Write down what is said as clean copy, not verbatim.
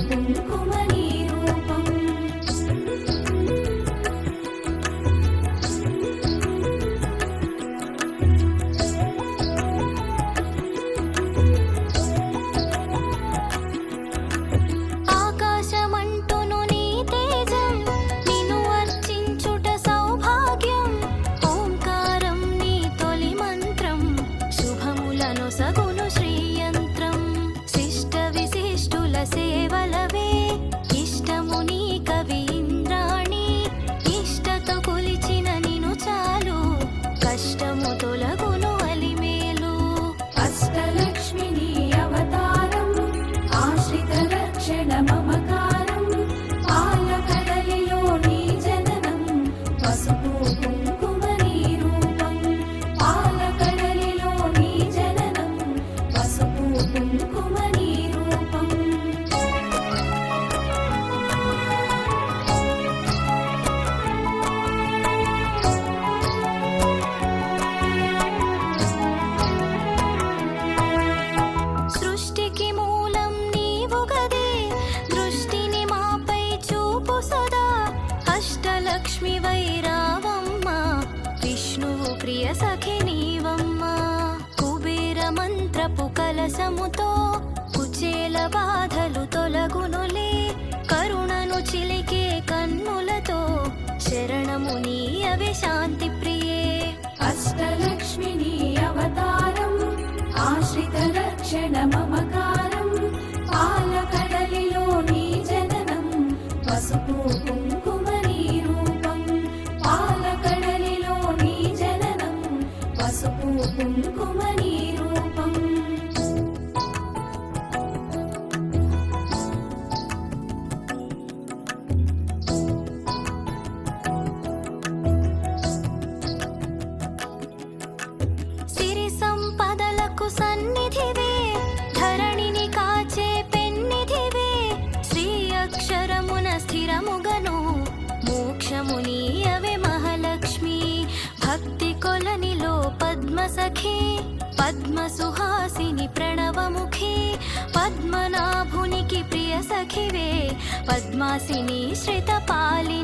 కుంకుమనీ రూపం. ఆకాశమంటును నీ తేజం, నిన్ను అర్చించుట సౌభాగ్యం. ఓంకారం నీ తొలి మంత్రం, శుభములను సగును శ్రీయంత్రం. శిష్ట విశిష్టుల సేవలవే, ఇష్టము నీ కవి ఇంద్రాణి. ఇష్టతో కొలిచిన నిను చాలు, కష్టము తొలగును అలిమేలు. అష్టలక్ష్మి నీ అవతారం, ఆశ్రిత రక్షణ మమకారం. పాలకడలిలో నీ జననం, పసుపు కుంకుమనీ రూపం. పాలకడలిలో నీ జననం, పసుపు కుంకుమనీ రూపం. సృష్టికి మూలం నీవు గదే, దృష్టిని మాపై చూపు సదా. అష్టలక్ష్మి వైరావమ్మ, విష్ణువు ప్రియ సఖి నీవమ్మ. కుబేర మంత్రపు కలసముతో, కుచేల బాధలు తొలగునులే. కరుణను చిలికే కన్నులతో, శరణము నీయవే శాంతి ప్రియే. అష్టలక్ష్మి నీ అవతారం, ఆశ్రిత రక్షణ మమకారం. పాలకడలిలో నీ జననం, పసుపు కుంకుమనీ రూపం. పాలకడలిలో నీ జననం, పసుపు కుంకుమనీ రూపం. సిరి సంపదలకు సన్నిధివే, ధరణిని కాచే పెన్నిధివే. శ్రీ అక్షరమున స్థిరముగను, మోక్షము నీయవే మహాలక్ష్మి. భక్తి కొలనిలో పద్మ సఖి, పద్మ సుహాసిని ప్రణవముఖి. పద్మనాభునికి ప్రియ సఖివే, పద్మాసిని శ్రిత పాలి.